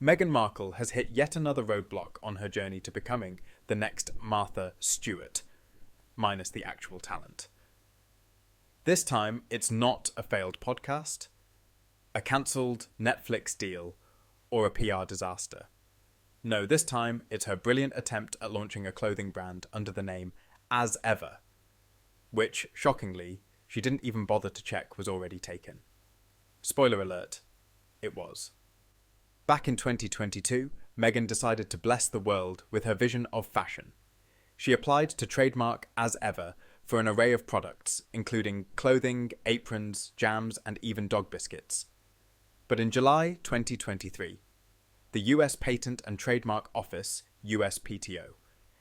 Meghan Markle has hit yet another roadblock on her journey to becoming the next Martha Stewart, minus the actual talent. This time, it's not a failed podcast, a cancelled Netflix deal, or a PR disaster. No, this time, it's her brilliant attempt at launching a clothing brand under the name As Ever, which, shockingly, she didn't even bother to check was already taken. Spoiler alert, it was. Back in 2022, Meghan decided to bless the world with her vision of fashion. She applied to trademark As Ever for an array of products, including clothing, aprons, jams, and even dog biscuits. But in July 2023, the US Patent and Trademark Office, USPTO,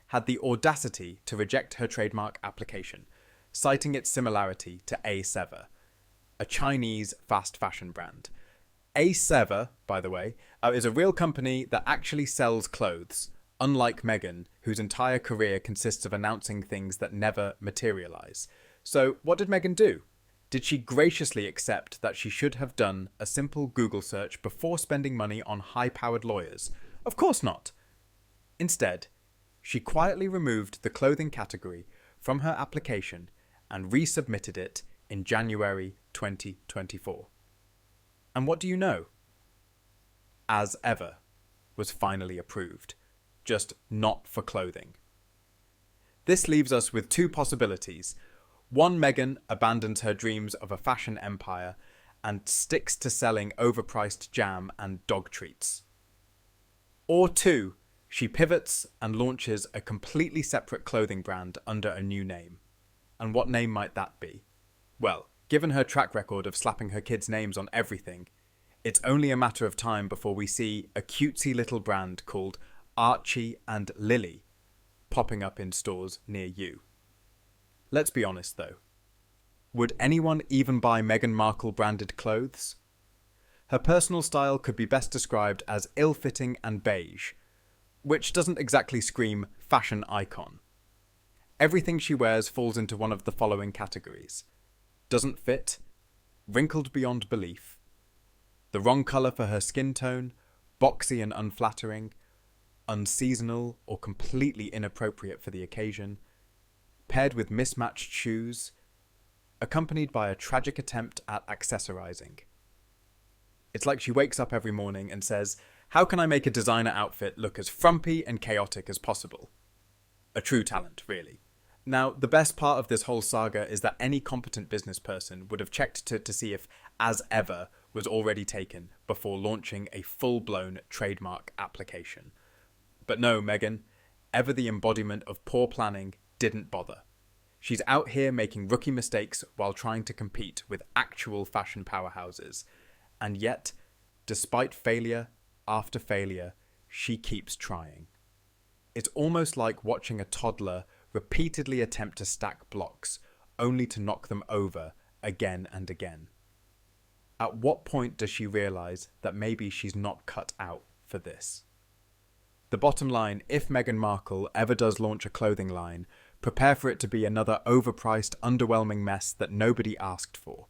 had the audacity to reject her trademark application, citing its similarity to A7, a Chinese fast fashion brand. A7, by the way, is a real company that actually sells clothes, unlike Meghan, whose entire career consists of announcing things that never materialise. So what did Meghan do? Did she graciously accept that she should have done a simple Google search before spending money on high-powered lawyers? Of course not. Instead, she quietly removed the clothing category from her application and resubmitted it in January 2024. And what do you know? As Ever was finally approved, just not for clothing. This leaves us with two possibilities. One, Meghan abandons her dreams of a fashion empire and sticks to selling overpriced jam and dog treats. Or two, she pivots and launches a completely separate clothing brand under a new name. And what name might that be? Well, given her track record of slapping her kids' names on everything, it's only a matter of time before we see a cutesy little brand called Archie and Lily popping up in stores near you. Let's be honest though. Would anyone even buy Meghan Markle branded clothes? Her personal style could be best described as ill-fitting and beige, which doesn't exactly scream fashion icon. Everything she wears falls into one of the following categories: doesn't fit, wrinkled beyond belief, the wrong colour for her skin tone, boxy and unflattering, unseasonal or completely inappropriate for the occasion, paired with mismatched shoes, accompanied by a tragic attempt at accessorizing. It's like she wakes up every morning and says, "How can I make a designer outfit look as frumpy and chaotic as possible?" A true talent, really. Now, the best part of this whole saga is that any competent business person would have checked to see if As Ever was already taken before launching a full-blown trademark application. But no, Meghan, ever the embodiment of poor planning, didn't bother. She's out here making rookie mistakes while trying to compete with actual fashion powerhouses. And yet, despite failure after failure, she keeps trying. It's almost like watching a toddler repeatedly attempt to stack blocks, only to knock them over again and again. At what point does she realise that maybe she's not cut out for this? The bottom line, if Meghan Markle ever does launch a clothing line, prepare for it to be another overpriced, underwhelming mess that nobody asked for.